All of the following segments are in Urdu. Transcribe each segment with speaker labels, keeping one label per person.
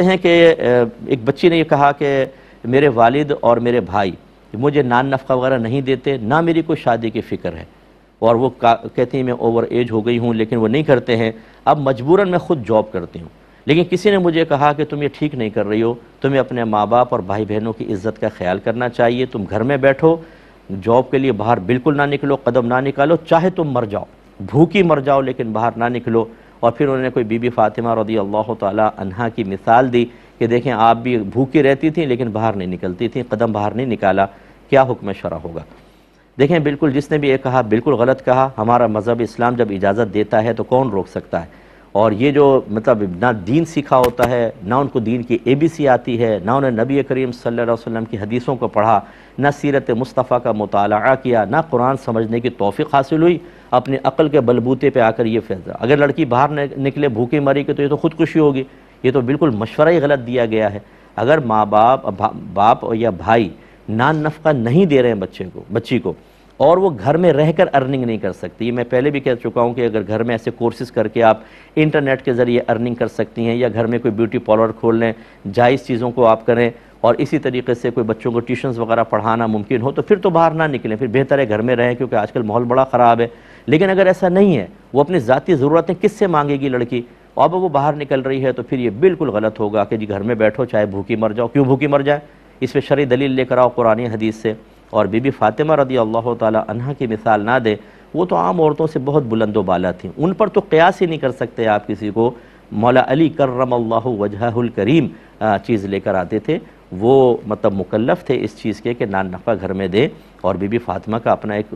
Speaker 1: فرماتے ہیں کہ ایک بچی نے یہ کہا کہ میرے والد اور میرے بھائی مجھے نان نفقہ وغیرہ نہیں دیتے، نہ میری کوئی شادی کی فکر ہے، اور وہ کہتی ہیں میں اوور ایج ہو گئی ہوں، لیکن وہ نہیں کرتے ہیں، اب مجبوراً میں خود جاب کرتی ہوں، لیکن کسی نے مجھے کہا کہ تم یہ ٹھیک نہیں کر رہی ہو، تمہیں اپنے ماں باپ اور بھائی بہنوں کی عزت کا خیال کرنا چاہیے، تم گھر میں بیٹھو، جاب کے لیے باہر بالکل نہ نکلو، قدم نہ نکالو، چاہے تم مر جاؤ، بھوکی مر جاؤ لیکن باہر نہ نکلو۔ اور پھر انہوں نے کوئی بی بی فاطمہ رضی اللہ تعالی عنہا کی مثال دی کہ دیکھیں آپ بھی بھوکی رہتی تھیں لیکن باہر نہیں نکلتی تھیں، قدم باہر نہیں نکالا، کیا حکم شرع ہوگا؟ دیکھیں بالکل جس نے بھی یہ کہا بالکل غلط کہا، ہمارا مذہب اسلام جب اجازت دیتا ہے تو کون روک سکتا ہے؟ اور یہ جو مطلب نہ دین سیکھا ہوتا ہے، نہ ان کو دین کی ABC آتی ہے، نہ انہیں نبی کریم صلی اللہ علیہ وسلم کی حدیثوں کو پڑھا، نہ سیرت مصطفیٰ کا مطالعہ کیا، نہ قرآن سمجھنے کی توفیق حاصل ہوئی، اپنے عقل کے بلبوتے پہ آ کر یہ فیصلہ، اگر لڑکی باہر نکلے بھوکی مری کہ تو یہ تو خودکشی ہوگی، یہ تو بالکل مشورہ ہی غلط دیا گیا ہے۔ اگر ماں باپ یا بھائی نان نفقہ نہیں دے رہے ہیں بچی کو، اور وہ گھر میں رہ کر ارننگ نہیں کر سکتی، یہ میں پہلے بھی کہہ چکا ہوں کہ اگر گھر میں ایسے کورسز کر کے آپ انٹرنیٹ کے ذریعے ارننگ کر سکتی ہیں، یا گھر میں کوئی بیوٹی پارلر کھول لیں، جائز چیزوں کو آپ کریں، اور اسی طریقے سے کوئی بچوں کو ٹیوشنز وغیرہ پڑھانا ممکن ہو، تو پھر تو باہر نہ نکلیں، پھر بہتر ہے گھر میں رہیں، کیونکہ آج کل ماحول بڑا خراب ہے۔ لیکن اگر ایسا نہیں ہے، وہ اپنی ذاتی ضرورتیں کس سے مانگے گی لڑکی، اب وہ باہر نکل رہی ہے، تو پھر یہ بالکل غلط ہوگا کہ جی گھر میں بیٹھو چاہے بھوکی مر جاؤ۔ کیوں بھوکی مر جائے؟ اس پہ شرعی دلیل لے کر آؤ قرآن حدیث سے، اور بی بی فاطمہ رضی اللہ تعالی عنہا کی مثال نہ دے، وہ تو عام عورتوں سے بہت بلند و بالا تھیں، ان پر تو قیاس ہی نہیں کر سکتے آپ کسی کو۔ مولا علی کرم اللہ وجہہ الکریم چیز لے کر آتے تھے، وہ مطلب مکلف تھے اس چیز کے کہ نان نفقہ گھر میں دیں، اور بی بی فاطمہ کا اپنا ایک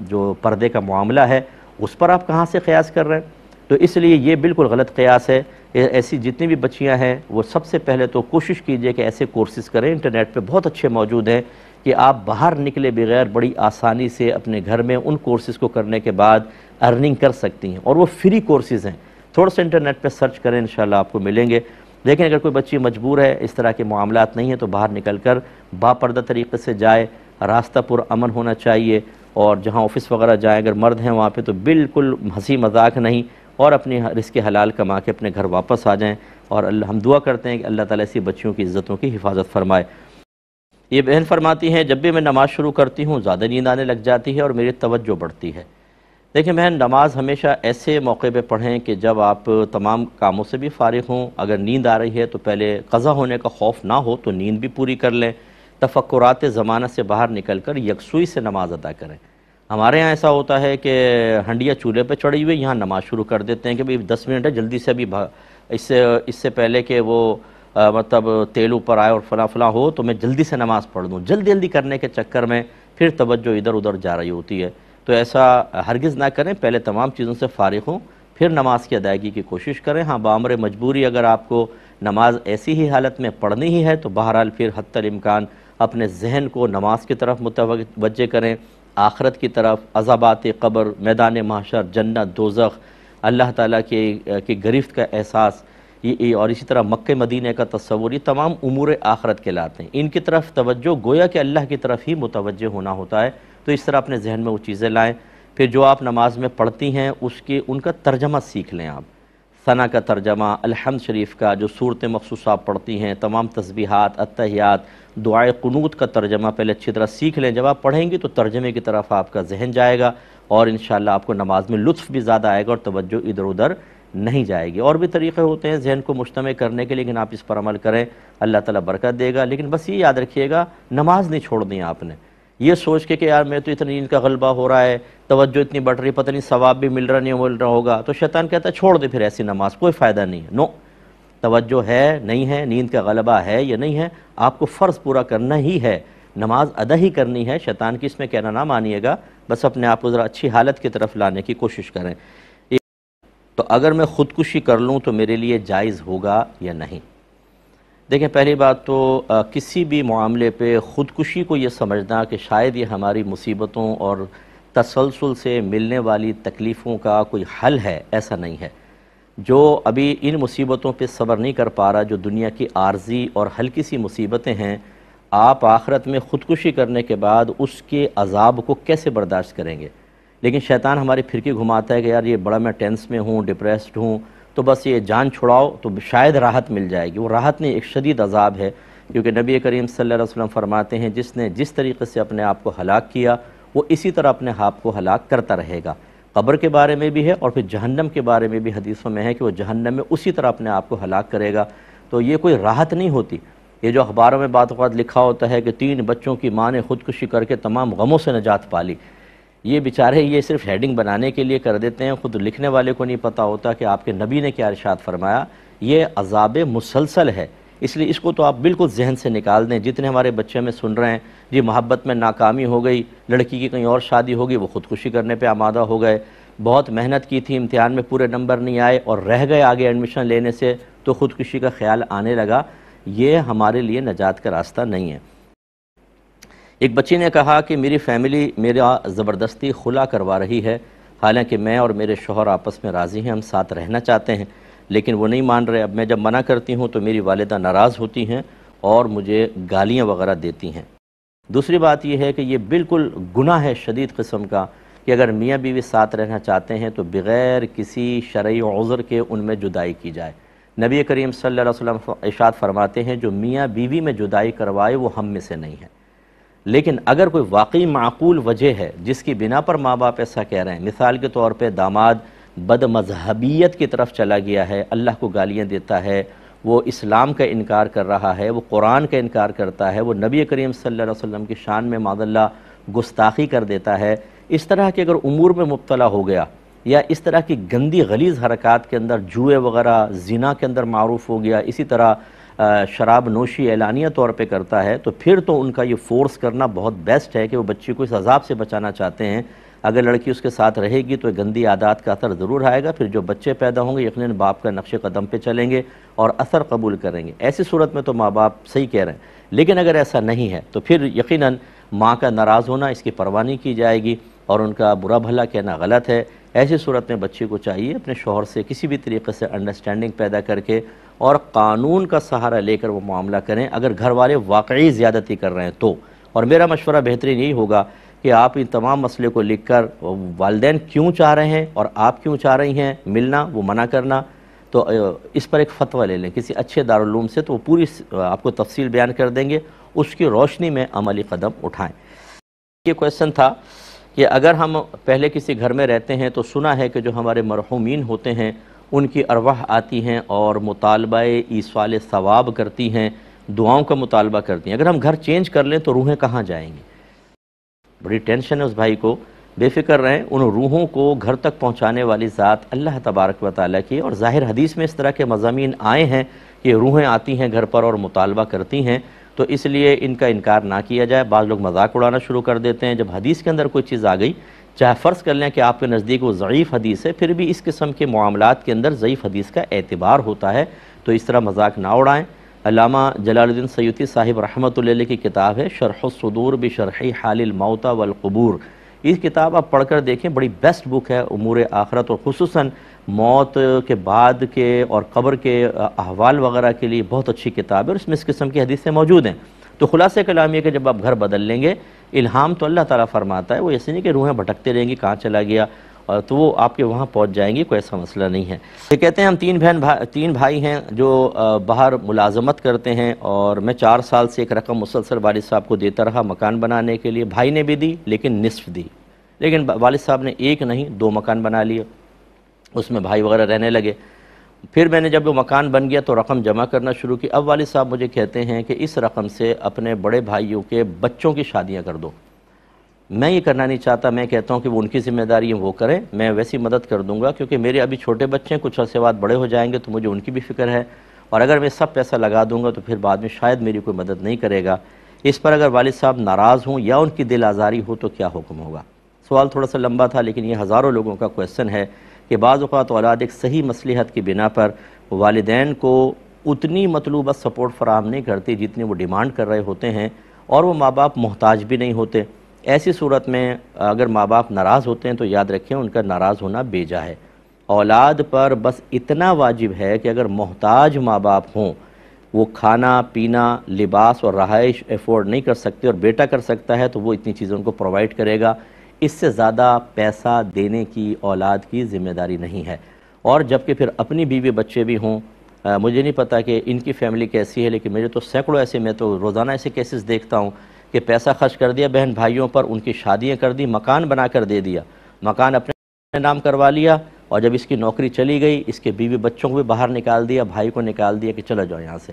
Speaker 1: جو پردے کا معاملہ ہے اس پر آپ کہاں سے قیاس کر رہے ہیں؟ تو اس لیے یہ بالکل غلط قیاس ہے۔ ایسی جتنی بھی بچیاں ہیں وہ سب سے پہلے تو کوشش کیجئے کہ ایسے کورسز کریں، انٹرنیٹ پہ بہت اچھے موجود ہیں کہ آپ باہر نکلے بغیر بڑی آسانی سے اپنے گھر میں ان کورسز کو کرنے کے بعد ارننگ کر سکتی ہیں، اور وہ فری کورسز ہیں، تھوڑا سا انٹرنیٹ پہ سرچ کریں انشاءاللہ آپ کو ملیں گے۔ لیکن اگر کوئی بچی مجبور ہے، اس طرح کے معاملات نہیں ہیں، تو باہر نکل کر باپردہ طریقے سے جائے، راستہ پر امن ہونا چاہیے، اور جہاں آفس وغیرہ جائیں اگر مرد ہیں وہاں پہ تو بالکل ہنسی مذاق نہیں، اور اپنی رزق حلال کما کے اپنے گھر واپس آ جائیں، اور ہم دعا کرتے ہیں کہ اللہ تعالیٰ ایسی بچیوں کی عزتوں کی حفاظت فرمائے۔ یہ بہن فرماتی ہیں جب بھی میں نماز شروع کرتی ہوں زیادہ نیند آنے لگ جاتی ہے اور میری توجہ بڑھتی ہے۔ دیکھیں بہن، نماز ہمیشہ ایسے موقع پہ پڑھیں کہ جب آپ تمام کاموں سے بھی فارغ ہوں، اگر نیند آ رہی ہے تو پہلے قضا ہونے کا خوف نہ ہو تو نیند بھی پوری کر لیں، تفکرات زمانہ سے باہر نکل کر یکسوئی سے نماز ادا کریں۔ ہمارے ہاں ایسا ہوتا ہے کہ ہنڈیا چولہے پہ چڑھی ہوئی، یہاں نماز شروع کر دیتے ہیں کہ بھئی 10 منٹ ہے جلدی سے ابھی اس سے پہلے کہ وہ مطلب تیل اوپر آئے اور فلاں فلاں ہو تو میں جلدی سے نماز پڑھ دوں، جلدی کرنے کے چکر میں پھر توجہ ادھر ادھر جا رہی ہوتی ہے۔ تو ایسا ہرگز نہ کریں، پہلے تمام چیزوں سے فارغ ہوں پھر نماز کی ادائیگی کی کوشش کریں۔ ہاں بامر مجبوری اگر آپ کو نماز ایسی ہی حالت میں پڑھنی ہی ہے تو بہرحال پھر حتی الامکان اپنے ذہن کو نماز کی طرف متوجہ کریں، آخرت کی طرف، عذابات قبر، میدان محشر، جنت، دوزخ، اللہ تعالیٰ کی گرفت کا احساس، اور اسی طرح مکہ مدینہ کا تصور، یہ تمام امور آخرت کہلاتے ہیں، ان کی طرف توجہ گویا کہ اللہ کی طرف ہی متوجہ ہونا ہوتا ہے۔ تو اس طرح اپنے ذہن میں وہ چیزیں لائیں۔ پھر جو آپ نماز میں پڑھتی ہیں ان کا ترجمہ سیکھ لیں آپ، ثنا کا ترجمہ، الحمد شریف کا، جو صورت مخصوص آپ پڑھتی ہیں، تمام تسبیحات، اتحیات، دعائے قنوت کا ترجمہ پہلے اچھی طرح سیکھ لیں۔ جب آپ پڑھیں گی تو ترجمے کی طرف آپ کا ذہن جائے گا، اور انشاءاللہ آپ کو نماز میں لطف بھی زیادہ آئے گا اور توجہ ادھر ادھر نہیں جائے گی۔ اور بھی طریقے ہوتے ہیں ذہن کو مجتمع کرنے کے، لیکن آپ اس پر عمل کریں، اللہ تعالیٰ برکت دے گا۔ لیکن بس یہ یاد رکھیے گا نماز نہیں چھوڑنی آپ نے، یہ سوچ کے کہ یار میں تو اتنی نیند کا غلبہ ہو رہا ہے، توجہ اتنی بڑھ رہی، پتہ نہیں ثواب بھی مل رہا نہیں مل رہا ہوگا، تو شیطان کہتا ہے چھوڑ دے پھر ایسی نماز، کوئی فائدہ نہیں ہے۔ نو، توجہ ہے نہیں ہے، نیند کا غلبہ ہے یا نہیں ہے، آپ کو فرض پورا کرنا ہی ہے، نماز ادا ہی کرنی ہے، شیطان کی اس میں کہنا نہ مانیے گا، بس اپنے آپ کو ذرا اچھی حالت کی طرف لانے کی کوشش کریں۔ تو اگر میں خودکشی کر لوں تو میرے لیے جائز ہوگا یا نہیں؟ دیکھیں پہلی بات تو کسی بھی معاملے پہ خودکشی کو یہ سمجھنا کہ شاید یہ ہماری مصیبتوں اور تسلسل سے ملنے والی تکلیفوں کا کوئی حل ہے، ایسا نہیں ہے۔ جو ابھی ان مصیبتوں پہ صبر نہیں کر پا رہا، جو دنیا کی عارضی اور ہلکی سی مصیبتیں ہیں، آپ آخرت میں خودکشی کرنے کے بعد اس کے عذاب کو کیسے برداشت کریں گے؟ لیکن شیطان ہماری پھرکی گھماتا ہے کہ یار یہ بڑا میں ٹینس میں ہوں، ڈپریسڈ ہوں، تو بس یہ جان چھڑاؤ تو شاید راحت مل جائے گی۔ وہ راحت نہیں، ایک شدید عذاب ہے، کیونکہ نبی کریم صلی اللہ علیہ وسلم فرماتے ہیں جس نے جس طریقے سے اپنے آپ کو ہلاک کیا وہ اسی طرح اپنے آپ کو ہلاک کرتا رہے گا۔ قبر کے بارے میں بھی ہے اور پھر جہنم کے بارے میں بھی حدیثوں میں ہے کہ وہ جہنم میں اسی طرح اپنے آپ کو ہلاک کرے گا۔ تو یہ کوئی راحت نہیں ہوتی۔ یہ جو اخباروں میں بعض اوقات لکھا ہوتا ہے کہ 3 بچوں کی ماں نے خودکشی کر کے تمام غموں سے نجات پالی، یہ بیچارے یہ صرف ہیڈنگ بنانے کے لیے کر دیتے ہیں، خود لکھنے والے کو نہیں پتہ ہوتا کہ آپ کے نبی نے کیا ارشاد فرمایا۔ یہ عذاب مسلسل ہے، اس لیے اس کو تو آپ بالکل ذہن سے نکال دیں۔ جتنے ہمارے بچے ہمیں سن رہے ہیں جی محبت میں ناکامی ہو گئی، لڑکی کی کہیں اور شادی ہو گئی، وہ خودکشی کرنے پہ آمادہ ہو گئے، بہت محنت کی تھی، امتحان میں پورے نمبر نہیں آئے اور رہ گئے آگے ایڈمیشن لینے سے تو خودکشی کا خیال آنے لگا، یہ ہمارے لیے نجات کا راستہ نہیں ہے۔ ایک بچی نے کہا کہ میری فیملی میرا زبردستی خلا کروا رہی ہے، حالانکہ میں اور میرے شوہر آپس میں راضی ہیں، ہم ساتھ رہنا چاہتے ہیں، لیکن وہ نہیں مان رہے۔ اب میں جب منع کرتی ہوں تو میری والدہ ناراض ہوتی ہیں اور مجھے گالیاں وغیرہ دیتی ہیں۔ دوسری بات یہ ہے کہ یہ بالکل گناہ ہے شدید قسم کا کہ اگر میاں بیوی ساتھ رہنا چاہتے ہیں تو بغیر کسی شرعی عذر کے ان میں جدائی کی جائے۔ نبی کریم صلی اللہ علیہ وسلم ارشاد فرماتے ہیں جو میاں بیوی میں جدائی کروائے وہ ہم میں سے نہیں ہے۔ لیکن اگر کوئی واقعی معقول وجہ ہے جس کی بنا پر ماں باپ ایسا کہہ رہے ہیں، مثال کے طور پہ داماد بد مذہبیت کی طرف چلا گیا ہے، اللہ کو گالیاں دیتا ہے، وہ اسلام کا انکار کر رہا ہے، وہ قرآن کا انکار کرتا ہے، وہ نبی کریم صلی اللہ علیہ وسلم کی شان میں معاذ اللہ گستاخی کر دیتا ہے، اس طرح کے اگر امور میں مبتلا ہو گیا یا اس طرح کی گندی غلیظ حرکات کے اندر جوئے وغیرہ زنا کے اندر معروف ہو گیا، اسی طرح شراب نوشی اعلانیہ طور پہ کرتا ہے، تو پھر تو ان کا یہ فورس کرنا بہت بیسٹ ہے کہ وہ بچی کو اس عذاب سے بچانا چاہتے ہیں۔ اگر لڑکی اس کے ساتھ رہے گی تو گندی عادات کا اثر ضرور آئے گا، پھر جو بچے پیدا ہوں گے یقیناً باپ کا نقش قدم پہ چلیں گے اور اثر قبول کریں گے۔ ایسی صورت میں تو ماں باپ صحیح کہہ رہے ہیں، لیکن اگر ایسا نہیں ہے تو پھر یقیناً ماں کا ناراض ہونا اس کی پرواہ نہیں کی جائے گی اور ان کا برا بھلا کہنا غلط ہے۔ ایسی صورت میں بچی کو چاہیے اپنے شوہر سے کسی بھی طریقے سے انڈرسٹینڈنگ پیدا کر کے اور قانون کا سہارا لے کر وہ معاملہ کریں اگر گھر والے واقعی زیادتی کر رہے ہیں تو۔ اور میرا مشورہ بہترین یہی ہوگا کہ آپ ان تمام مسئلے کو لکھ کر والدین کیوں چاہ رہے ہیں اور آپ کیوں چاہ رہی ہیں ملنا، وہ منع کرنا، تو اس پر ایک فتویٰ لے لیں کسی اچھے دارالعلوم سے، تو وہ پوری آپ کو تفصیل بیان کر دیں گے، اس کی روشنی میں عملی قدم اٹھائیں۔ یہ کویسچن تھا کہ اگر ہم پہلے کسی گھر میں رہتے ہیں تو سنا ہے کہ جو ہمارے مرحومین ہوتے ہیں ان کی ارواح آتی ہیں اور مطالبہ ایصال ثواب کرتی ہیں، دعاؤں کا مطالبہ کرتی ہیں۔ اگر ہم گھر چینج کر لیں تو روحیں کہاں جائیں گی؟ بڑی ٹینشن ہے اس بھائی کو، بے فکر رہیں، ان روحوں کو گھر تک پہنچانے والی ذات اللہ تبارک و تعالیٰ کی، اور ظاہر حدیث میں اس طرح کے مضامین آئے ہیں کہ روحیں آتی ہیں گھر پر اور مطالبہ کرتی ہیں، تو اس لیے ان کا انکار نہ کیا جائے۔ بعض لوگ مذاق اڑانا شروع کر دیتے ہیں، جب حدیث کے اندر کوئی چیز آ گئی، چاہے فرض کر لیں کہ آپ کے نزدیک وہ ضعیف حدیث ہے، پھر بھی اس قسم کے معاملات کے اندر ضعیف حدیث کا اعتبار ہوتا ہے، تو اس طرح مذاق نہ اڑائیں۔ علامہ جلال الدین سیوطی صاحب رحمۃ اللہ علیہ کی کتاب ہے شرح الصدور بشرح حال الموتى والقبور، اس کتاب آپ پڑھ کر دیکھیں، بڑی بیسٹ بک ہے امور آخرت اور خصوصاً موت کے بعد کے اور قبر کے احوال وغیرہ کے لیے بہت اچھی کتاب ہے، اور اس میں اس قسم کی حدیثیں موجود ہیں۔ تو خلاصہ کلام یہ کہ جب آپ گھر بدل لیں گے، الہام تو اللہ تعالیٰ فرماتا ہے، وہ ایسے نہیں کہ روحیں بھٹکتے رہیں گی کہاں چلا گیا، تو وہ آپ کے وہاں پہنچ جائیں گی، کوئی ایسا مسئلہ نہیں ہے۔ یہ کہتے ہیں ہم تین بھائی ہیں جو باہر ملازمت کرتے ہیں، اور میں 4 سال سے ایک رقم مسلسل والد صاحب کو دیتا رہا مکان بنانے کے لیے، بھائی نے بھی دی لیکن نصف دی، لیکن والد صاحب نے ایک نہیں 2 مکان بنا لیے، اس میں بھائی وغیرہ رہنے لگے۔ پھر میں نے جب وہ مکان بن گیا تو رقم جمع کرنا شروع کی، اب والد صاحب مجھے کہتے ہیں کہ اس رقم سے اپنے بڑے بھائیوں کے بچوں کی شادیاں کر دو۔ میں یہ کرنا نہیں چاہتا، میں کہتا ہوں کہ وہ ان کی ذمہ داری ہے وہ کریں، میں ویسی مدد کر دوں گا، کیونکہ میرے ابھی چھوٹے بچے ہیں، کچھ عرصے بعد بڑے ہو جائیں گے تو مجھے ان کی بھی فکر ہے، اور اگر میں سب پیسہ لگا دوں گا تو پھر بعد میں شاید میری کوئی مدد نہیں کرے گا۔ اس پر اگر والد صاحب ناراض ہوں یا ان کی دل آزاری ہو تو کیا حکم ہوگا؟ سوال تھوڑا سا لمبا تھا، لیکن یہ ہزاروں لوگوں کا کویسچن ہے کہ بعض اوقات اولاد ایک صحیح مصلحت کی بنا پر والدین کو اتنی مطلوبہ سپورٹ فراہم نہیں کرتی جتنی وہ ڈیمانڈ کر رہے ہوتے ہیں، اور وہ ماں باپ محتاج بھی نہیں ہوتے۔ ایسی صورت میں اگر ماں باپ ناراض ہوتے ہیں تو یاد رکھیں ان کا ناراض ہونا بیجا ہے۔ اولاد پر بس اتنا واجب ہے کہ اگر محتاج ماں باپ ہوں، وہ کھانا پینا لباس اور رہائش افورڈ نہیں کر سکتے اور بیٹا کر سکتا ہے تو وہ اتنی چیزیں ان کو پرووائڈ کرے گا، اس سے زیادہ پیسہ دینے کی اولاد کی ذمہ داری نہیں ہے۔ اور جبکہ پھر اپنی بیوی بچے بھی ہوں. مجھے نہیں پتا کہ ان کی فیملی کیسی ہے، لیکن میرے تو سینکڑوں ایسے، میں تو روزانہ ایسے کیسز دیکھتا ہوں کہ پیسہ خرچ کر دیا بہن بھائیوں پر، ان کی شادیاں کر دی، مکان بنا کر دے دیا، مکان اپنے نام کروا لیا، اور جب اس کی نوکری چلی گئی اس کے بیوی بچوں کو بھی باہر نکال دیا، بھائی کو نکال دیا کہ چلو جاؤ یہاں سے.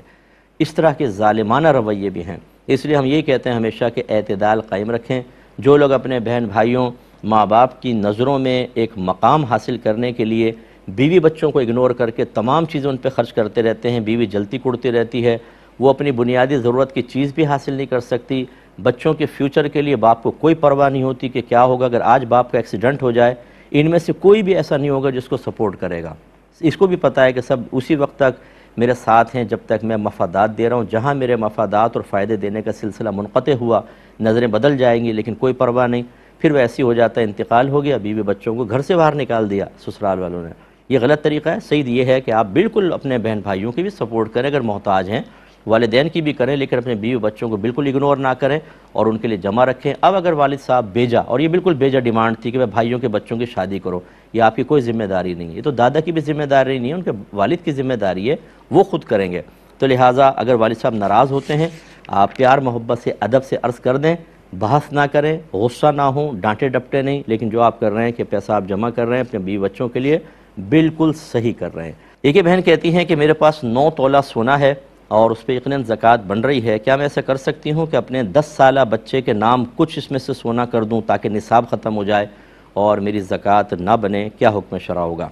Speaker 1: اس طرح کے ظالمانہ رویے بھی ہیں. اس لیے ہم یہ کہتے ہیں ہمیشہ کہ اعتدال قائم رکھیں. جو لوگ اپنے بہن بھائیوں ماں باپ کی نظروں میں ایک مقام حاصل کرنے کے لیے بیوی بچوں کو اگنور کر کے تمام چیزیں ان پہ خرچ کرتے رہتے ہیں، بیوی جلتی کڑتی رہتی ہے، وہ اپنی بنیادی ضرورت کی چیز بھی حاصل نہیں کر سکتی، بچوں کے فیوچر کے لیے باپ کو کوئی پرواہ نہیں ہوتی کہ کیا ہوگا اگر آج باپ کا ایکسیڈنٹ ہو جائے، ان میں سے کوئی بھی ایسا نہیں ہوگا جس کو سپورٹ کرے گا. اس کو بھی پتہ ہے کہ سب اسی وقت تک میرے ساتھ ہیں جب تک میں مفادات دے رہا ہوں. جہاں میرے مفادات اور فائدے دینے کا سلسلہ منقطع ہوا، نظریں بدل جائیں گی، لیکن کوئی پرواہ نہیں. پھر ویسی ہو جاتا ہے انتقال ہو گیا، بیوی بچوں کو گھر سے باہر نکال دیا سسرال والوں نے. یہ غلط طریقہ ہے. صحیح یہ ہے کہ آپ بالکل اپنے بہن بھائیوں کی بھی سپورٹ کریں اگر محتاج ہیں، والدین کی بھی کریں، لیکن اپنے بیوی بچوں کو بالکل اگنور نہ کریں اور ان کے لیے جمع رکھیں. اب اگر والد صاحب بیجا، اور یہ بالکل بیجا ڈیمانڈ تھی کہ بھائیوں کے بچوں کی شادی کرو، یہ آپ کی کوئی ذمہ داری نہیں ہے، یہ تو دادا کی بھی ذمہ داری نہیں ہے، ان کے والد کی ذمہ داری ہے، وہ خود کریں گے. تو لہٰذا اگر والد صاحب ناراض ہوتے ہیں، آپ پیار محبت سے ادب سے عرض کر دیں، بحث نہ کریں، غصہ نہ ہوں، ڈانٹے ڈپٹے نہیں. لیکن جو آپ کر رہے ہیں کہ پیسہ آپ جمع کر رہے ہیں اپنے بیوی بچوں کے لیے، بالکل صحیح کر رہے ہیں. ایک بہن کہتی ہیں کہ میرے پاس 9 تولہ سونا ہے اور اس پہ یقیناً زکوٰۃ بن رہی ہے، کیا میں ایسا کر سکتی ہوں کہ اپنے 10 سالہ بچے کے نام کچھ اس میں سے سونا کر دوں تاکہ نصاب ختم ہو جائے اور میری زکوٰۃ نہ بنے؟ کیا حکم شرع ہوگا؟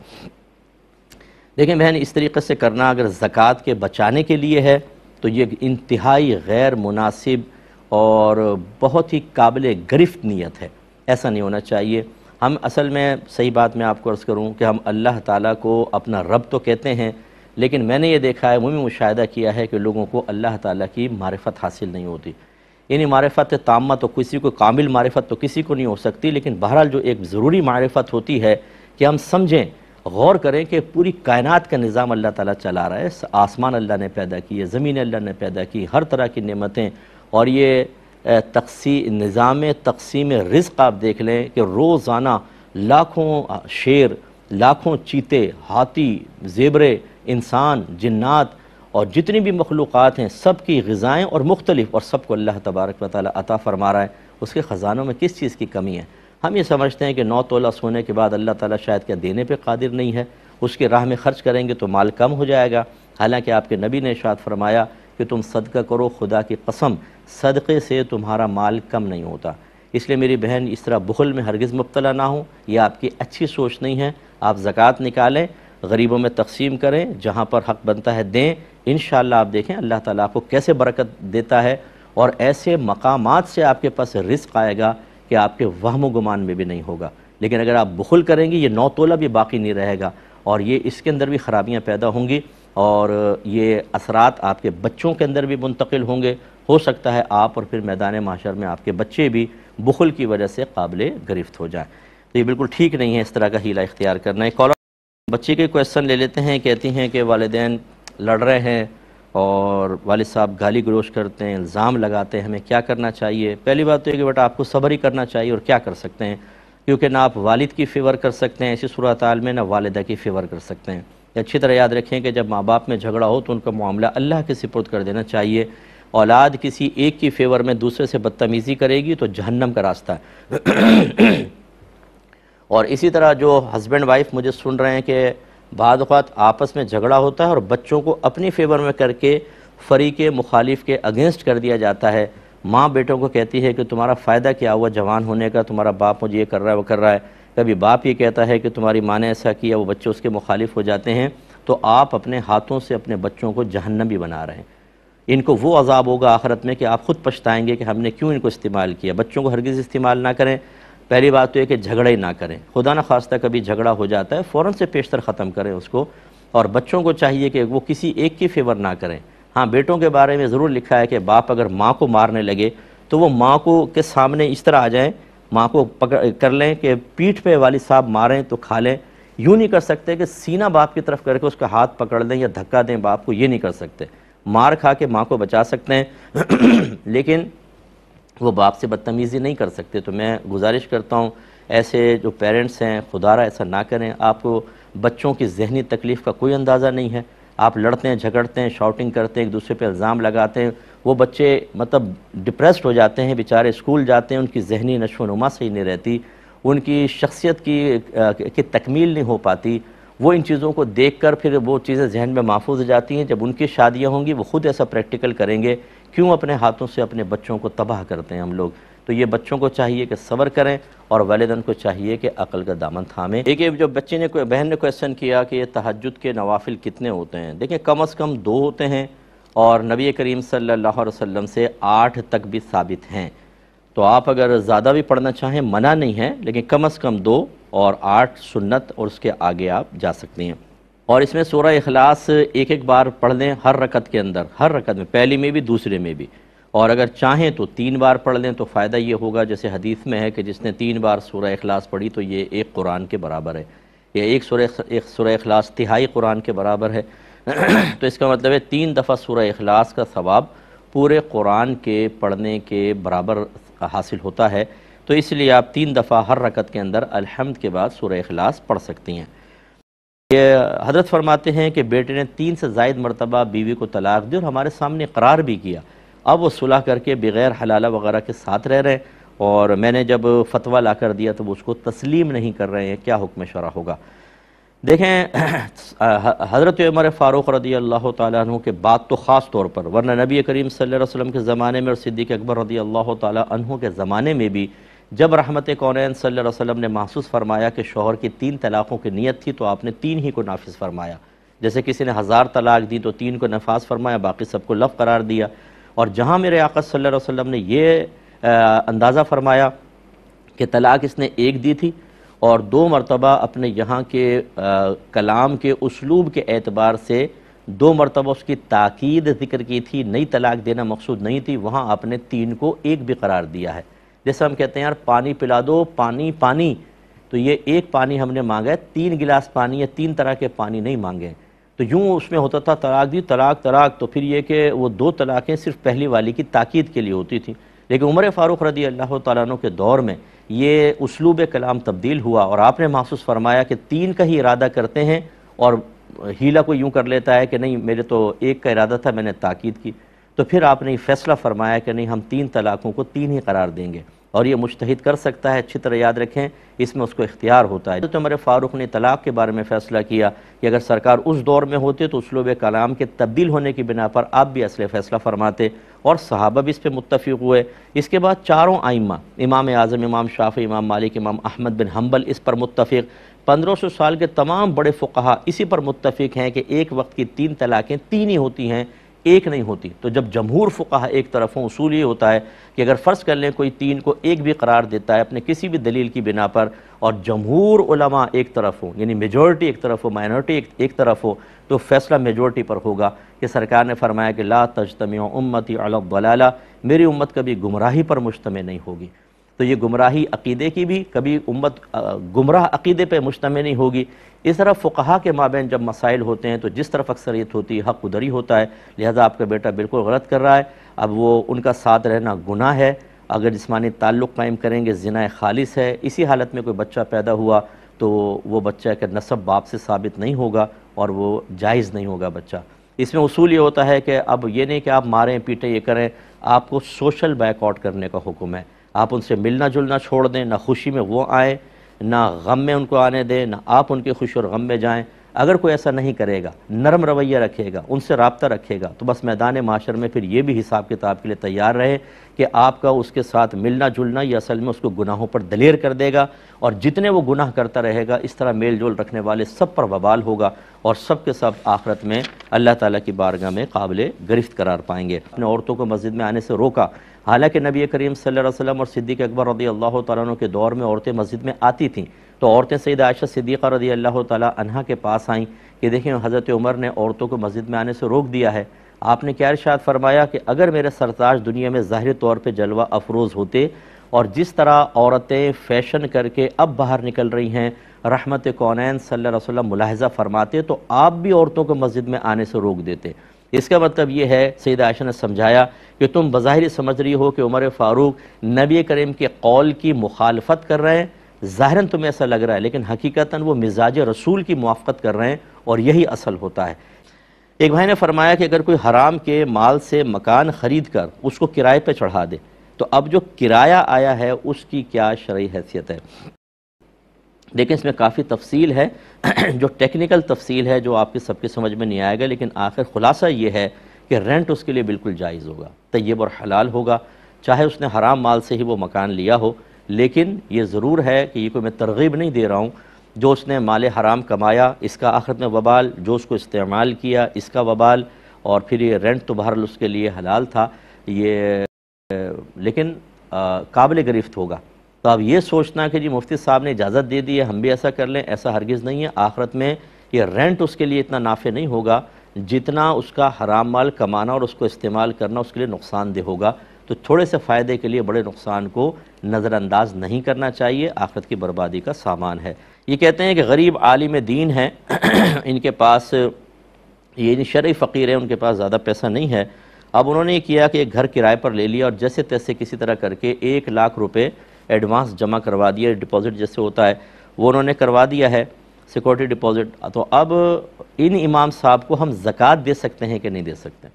Speaker 1: دیکھیں بہن، اس طریقے سے کرنا اگر زکوٰۃ کے بچانے کے لیے ہے تو یہ انتہائی غیر مناسب اور بہت ہی قابل گرفت نیت ہے. ایسا نہیں ہونا چاہیے. ہم اصل میں صحیح بات میں آپ کو عرض کروں کہ ہم اللہ تعالیٰ کو اپنا رب تو کہتے ہیں، لیکن میں نے یہ دیکھا ہے، میں مشاہدہ کیا ہے کہ لوگوں کو اللہ تعالیٰ کی معرفت حاصل نہیں ہوتی. یعنی معرفت تامہ تو کسی کو، کامل معرفت تو کسی کو نہیں ہو سکتی، لیکن بہرحال جو ایک ضروری معرفت ہوتی ہے کہ ہم سمجھیں، غور کریں کہ پوری کائنات کا نظام اللہ تعالیٰ چلا رہا ہے. آسمان اللہ نے پیدا کی ہے، زمین اللہ نے پیدا کی، ہر طرح کی نعمتیں، اور یہ نظام تقسیم رزق آپ دیکھ لیں کہ روزانہ لاکھوں شیر، لاکھوں چیتے، ہاتھی، زیبرے، انسان، جنات اور جتنی بھی مخلوقات ہیں سب کی غذائیں اور مختلف، اور سب کو اللہ تبارک و تعالیٰ عطا فرما رہا ہے. اس کے خزانوں میں کس چیز کی کمی ہے؟ ہم یہ سمجھتے ہیں کہ 9 تولہ سونے کے بعد اللہ تعالیٰ شاید کیا دینے پہ قادر نہیں ہے، اس کے راہ میں خرچ کریں گے تو مال کم ہو جائے گا. حالانکہ آپ کے نبی نے ارشاد فرمایا کہ تم صدقہ کرو، خدا کی قسم صدقے سے تمہارا مال کم نہیں ہوتا. اس لیے میری بہن اس طرح بخل میں ہرگز مبتلا نہ ہوں، یہ آپ کی اچھی سوچ نہیں ہے. آپ زکوٰۃ نکالیں، غریبوں میں تقسیم کریں، جہاں پر حق بنتا ہے دیں. انشاءاللہ آپ دیکھیں اللہ تعالیٰ آپ کو کیسے برکت دیتا ہے، اور ایسے مقامات سے آپ کے پاس رزق آئے گا کہ آپ کے وہم و گمان میں بھی نہیں ہوگا. لیکن اگر آپ بخل کریں گی، یہ 9 تولہ بھی باقی نہیں رہے گا، اور یہ اس کے اندر بھی خرابیاں پیدا ہوں گی، اور یہ اثرات آپ کے بچوں کے اندر بھی منتقل ہوں گے. ہو سکتا ہے آپ اور پھر میدان محشر میں آپ کے بچے بھی بخل کی وجہ سے قابل گرفت ہو جائیں. تو یہ بالکل ٹھیک نہیں ہے اس طرح کا حیلہ اختیار کرنا. ایک کالر بچے کے کویسچن لے لیتے ہیں. کہتی ہیں کہ والدین لڑ رہے ہیں اور والد صاحب گالی گلوچ کرتے ہیں، الزام لگاتے ہیں، ہمیں کیا کرنا چاہیے؟ پہلی بات تو یہ کہ بیٹا آپ کو صبر ہی کرنا چاہیے، اور کیا کر سکتے ہیں، کیونکہ نہ آپ والد کی فیور کر سکتے ہیں ایسی صورتحال میں، نہ والدہ کی فیور کر سکتے ہیں. اچھی طرح یاد رکھیں کہ جب ماں باپ میں جھگڑا ہو تو ان کا معاملہ اللہ کے سپرد کر دینا چاہیے. اولاد کسی ایک کی فیور میں دوسرے سے بدتمیزی کرے گی تو جہنم کا راستہ ہے. اور اسی طرح جو ہسبینڈ وائف مجھے سن رہے ہیں کہ بعض اوقات آپس میں جھگڑا ہوتا ہے اور بچوں کو اپنی فیور میں کر کے فریق مخالف کے اگینسٹ کر دیا جاتا ہے. ماں بیٹوں کو کہتی ہے کہ تمہارا فائدہ کیا ہوا جوان ہونے کا، تمہارا باپ مجھے یہ کر رہا ہے وہ کر رہا ہے. کبھی باپ یہ کہتا ہے کہ تمہاری ماں نے ایسا کیا، وہ بچے اس کے مخالف ہو جاتے ہیں. تو آپ اپنے ہاتھوں سے اپنے بچوں کو جہنمی بنا رہے ہیں. ان کو وہ عذاب ہوگا آخرت میں کہ آپ خود پچھتائیں گے کہ ہم نے کیوں ان کو استعمال کیا. بچوں کو ہرگز استعمال نہ کریں. پہلی بات تو یہ کہ جھگڑا ہی نہ کریں. خدا نہ خواستہ کبھی جھگڑا ہو جاتا ہے، فوراً سے پیشتر ختم کریں اس کو. اور بچوں کو چاہیے کہ وہ کسی ایک کی فیور نہ کریں. ہاں، بیٹوں کے بارے میں ضرور لکھا ہے کہ باپ اگر ماں کو مارنے لگے تو وہ ماں کو کے سامنے اس طرح آ جائیں، ماں کو پکڑ کر لیں کہ پیٹھ پہ والد صاحب ماریں تو کھا لیں. یوں نہیں کر سکتے کہ سینہ باپ کی طرف کر کے اس کا ہاتھ پکڑ دیں یا دھکا دیں باپ کو، یہ نہیں کر سکتے. مار کھا کے ماں کو بچا سکتے ہیں لیکن وہ باپ سے بدتمیزی نہیں کر سکتے. تو میں گزارش کرتا ہوں ایسے جو پیرنٹس ہیں خدا را ایسا نہ کریں. آپ کو بچوں کی ذہنی تکلیف کا کوئی اندازہ نہیں ہے. آپ لڑتے ہیں، جھگڑتے ہیں، شاؤٹنگ کرتے ہیں، ایک دوسرے پہ الزام لگاتے ہیں، وہ بچے مطلب ڈپریسڈ ہو جاتے ہیں بیچارے، اسکول جاتے ہیں، ان کی ذہنی نشو و نما صحیح نہیں رہتی، ان کی شخصیت کی تکمیل نہیں ہو پاتی. وہ ان چیزوں کو دیکھ کر پھر وہ چیزیں ذہن میں محفوظ ہو جاتی ہیں. جب ان کی شادیاں ہوں گی وہ خود ایسا پریکٹیکل کریں گے. کیوں اپنے ہاتھوں سے اپنے بچوں کو تباہ کرتے ہیں ہم لوگ؟ تو یہ بچوں کو چاہیے کہ صبر کریں اور والدین کو چاہیے کہ عقل کا دامن تھامیں. دیکھیے جو بچے نے بہن نے کویسچن کیا کہ یہ تہجد کے نوافل کتنے ہوتے ہیں، دیکھیں کم از کم 2 ہوتے ہیں اور نبی کریم صلی اللہ علیہ وسلم سے 8 تک بھی ثابت ہیں. تو آپ اگر زیادہ بھی پڑھنا چاہیں منع نہیں ہے، لیکن کم از کم 2 اور 8 سنت اور اس کے آگے آپ جا سکتے ہیں. اور اس میں سورہ اخلاص ایک بار پڑھ لیں ہر رکعت کے اندر، ہر رکعت میں، پہلی میں بھی دوسرے میں بھی. اور اگر چاہیں تو 3 بار پڑھ لیں تو فائدہ یہ ہوگا، جیسے حدیث میں ہے کہ جس نے 3 بار سورہ اخلاص پڑھی تو یہ ایک قرآن کے برابر ہے، یہ ایک سورہ اخلاص تہائی قرآن کے برابر ہے. تو اس کا مطلب ہے 3 دفعہ سورہ اخلاص کا ثواب پورے قرآن کے پڑھنے کے برابر حاصل ہوتا ہے. تو اس لیے آپ 3 دفعہ ہر رکعت کے اندر الحمد کے بعد سورہ اخلاص پڑھ سکتی ہیں. یہ حضرت فرماتے ہیں کہ بیٹے نے 3 سے زائد مرتبہ بیوی کو طلاق دی اور ہمارے سامنے اقرار بھی کیا، اب وہ صلح کر کے بغیر حلالہ وغیرہ کے ساتھ رہ رہے ہیں، اور میں نے جب فتویٰ لا کر دیا تو وہ اس کو تسلیم نہیں کر رہے ہیں، کیا حکم شرع ہوگا؟ دیکھیں حضرت عمر فاروق رضی اللہ تعالیٰ عنہ کے بعد تو خاص طور پر، ورنہ نبی کریم صلی اللہ علیہ وسلم کے زمانے میں اور صدیق اکبر رضی اللہ تعالیٰ عنہ کے زمانے میں بھی جب رحمت کونین صلی اللہ علیہ وسلم نے محسوس فرمایا کہ شوہر کی 3 طلاقوں کی نیت تھی تو آپ نے 3 ہی کو نافذ فرمایا. جیسے کسی نے 1000 طلاق دی تو 3 کو نفاذ فرمایا، باقی سب کو لغو قرار دیا. اور جہاں میرے آقا صلی اللہ علیہ وسلم نے یہ اندازہ فرمایا کہ طلاق اس نے 1 دی تھی اور 2 مرتبہ اپنے یہاں کے کلام کے اسلوب کے اعتبار سے 2 مرتبہ اس کی تاکید ذکر کی تھی، نئی طلاق دینا مقصود نہیں تھی، وہاں آپ نے 3 کو 1 بھی قرار دیا ہے. جیسے ہم کہتے ہیں یار پانی پلا دو، پانی پانی، تو یہ 1 پانی ہم نے مانگا ہے، 3 گلاس پانی یا 3 طرح کے پانی نہیں مانگے. تو یوں اس میں ہوتا تھا طلاق دی، طلاق طلاق، تو پھر یہ کہ وہ 2 طلاقیں صرف پہلی والی کی تاکید کے لیے ہوتی تھیں. لیکن عمر فاروق رضی اللہ تعالیٰ عنہ کے دور میں یہ اسلوب کلام تبدیل ہوا اور آپ نے محسوس فرمایا کہ 3 کا ہی ارادہ کرتے ہیں، اور ہیلا کو یوں کر لیتا ہے کہ نہیں میرے تو 1 کا ارادہ تھا، میں نے تاکید کی. تو پھر آپ نے یہ فیصلہ فرمایا کہ نہیں ہم 3 طلاقوں کو 3 ہی قرار دیں گے، اور یہ مجتہد کر سکتا ہے، اچھی طرح یاد رکھیں اس میں اس کو اختیار ہوتا ہے. تو عمر فاروق نے طلاق کے بارے میں فیصلہ کیا کہ اگر سرکار اس دور میں ہوتے تو اسلوب کلام کے تبدیل ہونے کی بنا پر آپ بھی اصل فیصلہ فرماتے، اور صحابہ بھی اس پہ متفق ہوئے. اس کے بعد 4 ائمہ، امام اعظم، امام شافعی، امام مالک، امام احمد بن حنبل اس پر متفق. 1500 سال کے تمام بڑے فقہا اسی پر متفق ہیں کہ ایک وقت کی 3 طلاقیں 3 ہی ہوتی ہیں، 1 نہیں ہوتی. تو جب جمہور فقہا ایک طرف ہوں، اصول یہ ہوتا ہے کہ اگر فرض کر لیں کوئی 3 کو 1 بھی قرار دیتا ہے اپنے کسی بھی دلیل کی بنا پر، اور جمہور علماء ایک طرف ہوں، یعنی میجورٹی ایک طرف ہو، مائنورٹی ایک طرف ہو، تو فیصلہ میجورٹی پر ہوگا. کہ سرکار نے فرمایا کہ لا تجتمع امتی علی الضلالہ، میری امت کبھی گمراہی پر مجتمع نہیں ہوگی. تو یہ گمراہی عقیدے کی بھی، کبھی امت گمراہ عقیدے پہ مجتمع نہیں ہوگی. اس طرح فقہا کے مابین جب مسائل ہوتے ہیں تو جس طرف اکثریت ہوتی ہے حق ادھری ہوتا ہے. لہذا آپ کا بیٹا بالکل غلط کر رہا ہے، اب وہ ان کا ساتھ رہنا گناہ ہے. اگر جسمانی تعلق قائم کریں گے زنا خالص ہے. اسی حالت میں کوئی بچہ پیدا ہوا تو وہ بچہ کہ نسب باپ سے ثابت نہیں ہوگا اور وہ جائز نہیں ہوگا بچہ. اس میں اصول یہ ہوتا ہے کہ اب یہ نہیں کہ آپ ماریں پیٹیں یہ کریں، آپ کو سوشل بیک آؤٹ کرنے کا حکم ہے. آپ ان سے ملنا جلنا چھوڑ دیں، نہ خوشی میں وہ آئیں نہ غم میں ان کو آنے دیں، نہ آپ ان کے خوشی اور غم میں جائیں. اگر کوئی ایسا نہیں کرے گا، نرم رویہ رکھے گا، ان سے رابطہ رکھے گا، تو بس میدان معاشر میں پھر یہ بھی حساب کتاب کے لیے تیار رہے کہ آپ کا اس کے ساتھ ملنا جلنا یہ اصل میں اس کو گناہوں پر دلیر کر دے گا، اور جتنے وہ گناہ کرتا رہے گا اس طرح میل جول رکھنے والے سب پر وبال ہوگا، اور سب کے سب آخرت میں اللہ تعالیٰ کی بارگاہ میں قابل گرفت قرار پائیں گے. اپنے عورتوں کو مسجد میں آنے سے روکا، حالانکہ نبی کریم صلی اللہ علیہ وسلم اور صدیق اکبر رضی اللہ تعالیٰ عنہ کے دور میں عورتیں مسجد میں آتی تھیں. تو عورتیں سیدہ عائشہ صدیقہ رضی اللہ تعالیٰ عنہا کے پاس آئیں کہ دیکھیں حضرت عمر نے عورتوں کو مسجد میں آنے سے روک دیا ہے. آپ نے کیا ارشاد فرمایا کہ اگر میرے سرتاج دنیا میں ظاہری طور پہ جلوہ افروز ہوتے، اور جس طرح عورتیں فیشن کر کے اب باہر نکل رہی ہیں رحمت کونین صلی اللہ علیہ وسلم ملاحظہ فرماتے تو آپ بھی عورتوں کو مسجد میں آنے سے روک دیتے. اس کا مطلب یہ ہے، سیدہ عائشہ نے سمجھایا کہ تم بظاہر سمجھ رہی ہو کہ عمر فاروق نبی کریم کے قول کی مخالفت کر رہے ہیں، ظاہراً تمہیں ایسا لگ رہا ہے لیکن حقیقتاً وہ مزاج رسول کی موافقت کر رہے ہیں اور یہی اصل ہوتا ہے۔ ایک بھائی نے فرمایا کہ اگر کوئی حرام کے مال سے مکان خرید کر اس کو کرائے پہ چڑھا دے تو اب جو کرایہ آیا ہے اس کی کیا شرعی حیثیت ہے؟ لیکن اس میں کافی تفصیل ہے جو ٹیکنیکل تفصیل ہے جو آپ کے سب کے سمجھ میں نہیں آئے گا، لیکن آخر خلاصہ یہ ہے کہ رینٹ اس کے لیے بالکل جائز ہوگا، طیب اور حلال ہوگا، چاہے اس نے حرام مال سے ہی وہ مکان لیا ہو۔ لیکن یہ ضرور ہے کہ یہ کوئی میں ترغیب نہیں دے رہا ہوں، جو اس نے مال حرام کمایا اس کا آخرت میں وبال، جو اس کو استعمال کیا اس کا وبال، اور پھر یہ رینٹ تو بہرحال اس کے لیے حلال تھا یہ، لیکن قابل گرفت ہوگا۔ تو اب یہ سوچنا کہ جی مفتی صاحب نے اجازت دے دی ہے ہم بھی ایسا کر لیں، ایسا ہرگز نہیں ہے۔ آخرت میں یہ رینٹ اس کے لیے اتنا نافع نہیں ہوگا جتنا اس کا حرام مال کمانا اور اس کو استعمال کرنا اس کے لیے نقصان دہ ہوگا۔ تو تھوڑے سے فائدے کے لیے بڑے نقصان کو نظر انداز نہیں کرنا چاہیے، آخرت کی بربادی کا سامان ہے۔ یہ کہتے ہیں کہ غریب عالم دین ہیں ان کے پاس یہ شرعی فقیر ہیں، ان کے پاس زیادہ پیسہ نہیں ہے، اب انہوں نے یہ کیا کہ ایک گھر کرائے پر لے لیا اور جیسے تیسے کسی طرح کر کے 1,00,000 روپے ایڈوانس جمع کروا دیا، ڈپازٹ جیسے ہوتا ہے وہ انہوں نے کروا دیا ہے، سیکورٹی ڈپازٹ۔ تو اب ان امام صاحب کو ہم زکوٰۃ دے سکتے ہیں کہ نہیں دے سکتے؟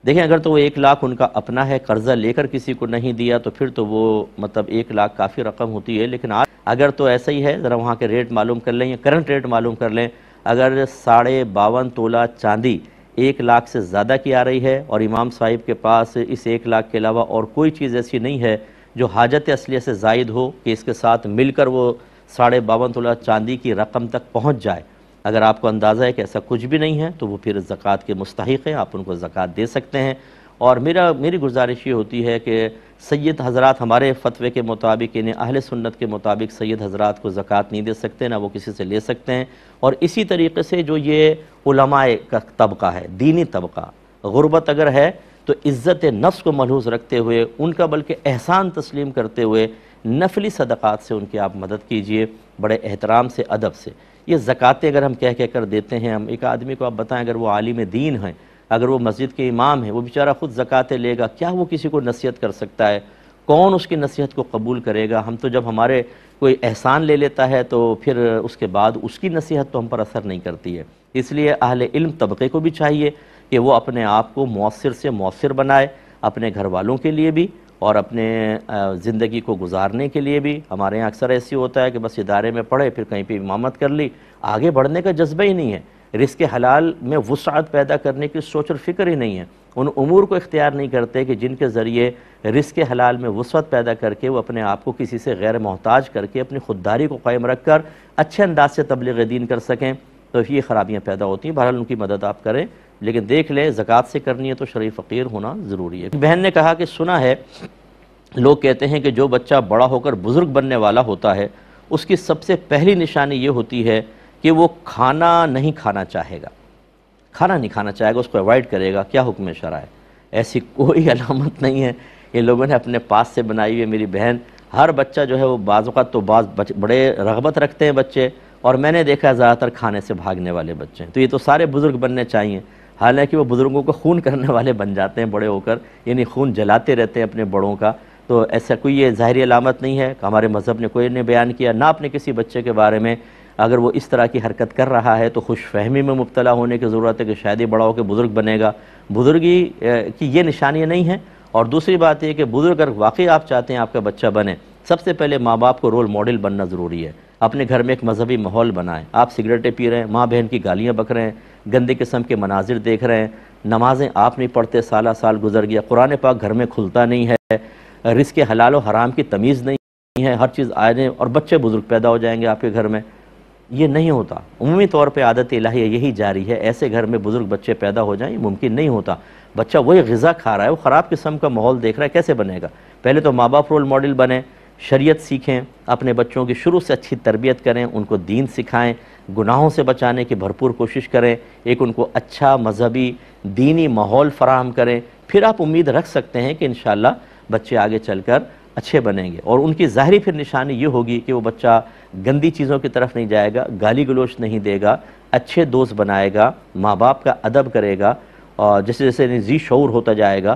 Speaker 1: دیکھیں اگر تو وہ 1,00,000 ان کا اپنا ہے، قرضہ لے کر کسی کو نہیں دیا تو پھر تو وہ مطلب 1,00,000 کافی رقم ہوتی ہے، لیکن اگر تو ایسا ہی ہے ذرا وہاں کے ریٹ معلوم کر لیں یا کرنٹ ریٹ معلوم کر لیں، اگر 52.5 تولہ چاندی 1,00,000 سے زیادہ کی آ رہی ہے اور امام صاحب کے پاس اس 1,00,000 کے علاوہ اور کوئی چیز ایسی نہیں ہے جو حاجت اصلیہ سے زائد ہو کہ اس کے ساتھ مل کر وہ 52.5 تولہ چاندی کی رقم تک پہنچ جائے، اگر آپ کو اندازہ ہے کہ ایسا کچھ بھی نہیں ہے تو وہ پھر زکوٰۃ کے مستحق ہیں، آپ ان کو زکوٰۃ دے سکتے ہیں۔ اور میری گزارش یہ ہوتی ہے کہ سید حضرات ہمارے فتوے کے مطابق یعنی اہل سنت کے مطابق سید حضرات کو زکوٰۃ نہیں دے سکتے، نہ وہ کسی سے لے سکتے ہیں۔ اور اسی طریقے سے جو یہ علماء کا طبقہ ہے، دینی طبقہ، غربت اگر ہے تو عزت نفس کو ملحوظ رکھتے ہوئے ان کا بلکہ احسان تسلیم کرتے ہوئے نفلی صدقات سے ان کی آپ مدد کیجئے، بڑے احترام سے، ادب سے۔ یہ زکوٰۃیں اگر ہم کہہ کر دیتے ہیں، ہم ایک آدمی کو آپ بتائیں اگر وہ عالم دین ہیں، اگر وہ مسجد کے امام ہیں، وہ بیچارہ خود زکوٰۃیں لے گا، کیا وہ کسی کو نصیحت کر سکتا ہے؟ کون اس کی نصیحت کو قبول کرے گا؟ ہم تو جب ہمارے کوئی احسان لے لیتا ہے تو پھر اس کے بعد اس کی نصیحت تو ہم پر اثر نہیں کرتی ہے۔ اس لیے اہل علم طبقے کو بھی چاہیے کہ وہ اپنے آپ کو مؤثر سے مؤثر بنائے، اپنے گھر والوں کے لیے بھی اور اپنے زندگی کو گزارنے کے لیے بھی۔ ہمارے یہاں اکثر ایسی ہوتا ہے کہ بس ادارے میں پڑھے پھر کہیں پہ امامت کر لی، آگے بڑھنے کا جذبہ ہی نہیں ہے، رزق حلال میں وسعت پیدا کرنے کی سوچ اور فکر ہی نہیں ہے، ان امور کو اختیار نہیں کرتے کہ جن کے ذریعے رزق حلال میں وسعت پیدا کر کے وہ اپنے آپ کو کسی سے غیر محتاج کر کے اپنی خودداری کو قائم رکھ کر اچھے انداز سے تبلیغ دین کر سکیں۔ تو یہ خرابیاں پیدا ہوتی ہیں، بہرحال ان کی مدد آپ کریں، لیکن دیکھ لیں زکوٰۃ سے کرنی ہے تو شرعی فقیر ہونا ضروری ہے۔ بہن نے کہا کہ سنا ہے لوگ کہتے ہیں کہ جو بچہ بڑا ہو کر بزرگ بننے والا ہوتا ہے اس کی سب سے پہلی نشانی یہ ہوتی ہے کہ وہ کھانا نہیں کھانا چاہے گا، کھانا نہیں کھانا چاہے گا، اس کو اوائڈ کرے گا۔ کیا حکم شرع ہے؟ ایسی کوئی علامت نہیں ہے، یہ لوگوں نے اپنے پاس سے بنائی ہوئی ہے۔ میری بہن ہر بچہ جو ہے وہ بعض اوقات تو بڑے رغبت رکھتے ہیں بچے، اور میں نے دیکھا زیادہ تر کھانے سے بھاگنے والے بچے ہیں، تو یہ تو سارے بزرگ بننے چاہیے، حالانکہ وہ بزرگوں کو خون کرنے والے بن جاتے ہیں بڑے ہو کر، یعنی خون جلاتے رہتے ہیں اپنے بڑوں کا۔ تو ایسا کوئی یہ ظاہری علامت نہیں ہے، ہمارے مذہب نے کوئی نے بیان کیا، نہ اپنے کسی بچے کے بارے میں اگر وہ اس طرح کی حرکت کر رہا ہے تو خوش فہمی میں مبتلا ہونے کی ضرورت ہے کہ شاید ہی بڑا ہو کے بزرگ بنے گا۔ بزرگی کی یہ نشانیاں نہیں ہیں۔ اور دوسری بات یہ کہ بزرگ اگر واقعی آپ چاہتے ہیں آپ کا بچہ بنے، سب سے پہلے ماں باپ کو رول ماڈل بننا ضروری ہے۔ اپنے گھر میں ایک مذہبی ماحول بنائیں۔ آپ سگریٹیں پی رہے ہیں، ماں بہن کی گالیاں بک رہے ہیں، گندے قسم کے مناظر دیکھ رہے ہیں، نمازیں آپ نہیں پڑھتے، سالہ سال گزر گیا، قرآن پاک گھر میں کھلتا نہیں ہے، رزق حلال و حرام کی تمیز نہیں ہے، ہر چیز آئے اور بچے بزرگ پیدا ہو جائیں گے آپ کے گھر میں۔ یہ نہیں ہوتا، عمومی طور پہ عادت الہیہ یہی جاری ہے، ایسے گھر میں بزرگ بچے پیدا ہو جائیں، یہ ممکن نہیں ہوتا۔ بچہ وہی غذا کھا رہا ہے، وہ خراب قسم کا ماحول دیکھ رہا ہے، کیسے بنے گا؟ پہلے تو ماں باپ رول ماڈل بنیں، شریعت سیکھیں، اپنے بچوں کی شروع سے اچھی تربیت کریں، ان کو دین سکھائیں، گناہوں سے بچانے کی بھرپور کوشش کریں، ایک ان کو اچھا مذہبی دینی ماحول فراہم کریں، پھر آپ امید رکھ سکتے ہیں کہ انشاءاللہ بچے آگے چل کر اچھے بنیں گے۔ اور ان کی ظاہری پھر نشانی یہ ہوگی کہ وہ بچہ گندی چیزوں کی طرف نہیں جائے گا، گالی گلوچ نہیں دے گا، اچھے دوست بنائے گا، ماں باپ کا ادب کرے گا، اور جیسے جیسے ذی شعور ہوتا جائے گا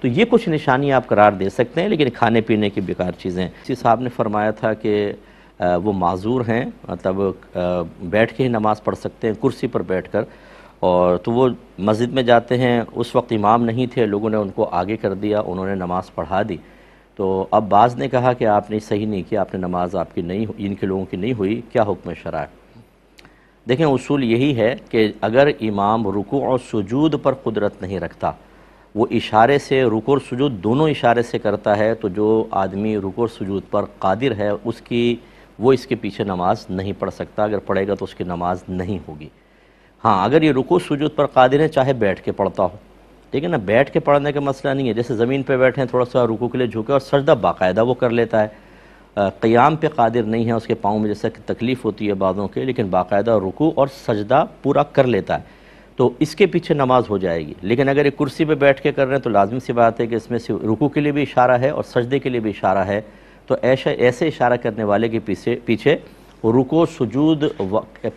Speaker 1: تو یہ کچھ نشانی آپ قرار دے سکتے ہیں، لیکن کھانے پینے کی بیکار چیزیں۔ اسی صاحب نے فرمایا تھا کہ وہ معذور ہیں، مطلب بیٹھ کے ہی نماز پڑھ سکتے ہیں، کرسی پر بیٹھ کر، اور تو وہ مسجد میں جاتے ہیں، اس وقت امام نہیں تھے، لوگوں نے ان کو آگے کر دیا، انہوں نے نماز پڑھا دی۔ تو اب بعض نے کہا کہ آپ نے صحیح نہیں کیا، آپ نے نماز آپ کی نہیں، ان کے لوگوں کی نہیں ہوئی، کیا حکم شرع ہے؟ دیکھیں اصول یہی ہے کہ اگر امام رکوع اور سجود پر قدرت نہیں رکھتا، وہ اشارے سے رکوع اور سجود دونوں اشارے سے کرتا ہے، تو جو آدمی رکوع اور سجود پر قادر ہے وہ اس کے پیچھے نماز نہیں پڑھ سکتا، اگر پڑھے گا تو اس کی نماز نہیں ہوگی۔ ہاں اگر یہ رکوع سجود پر قادر ہے، چاہے بیٹھ کے پڑھتا ہو، ٹھیک ہے نا، بیٹھ کے پڑھنے کا مسئلہ نہیں ہے، جیسے زمین پہ بیٹھے ہیں تھوڑا سا رکوع کے لیے جھکے اور سجدہ باقاعدہ وہ کر لیتا ہے، قیام پہ قادر نہیں ہے، اس کے پاؤں میں جیسا کہ تکلیف ہوتی ہے بعضوں کے، لیکن باقاعدہ رکوع اور سجدہ پورا کر لیتا ہے، تو اس کے پیچھے نماز ہو جائے گی۔ لیکن اگر یہ کرسی پہ بیٹھ کے کر رہے ہیں تو لازم سی بات ہے کہ اس میں سے رکوع کے لیے بھی اشارہ ہے اور سجدے کے لیے بھی اشارہ ہے، تو ایسے اشارہ کرنے والے کے پیچھے رکوع سجود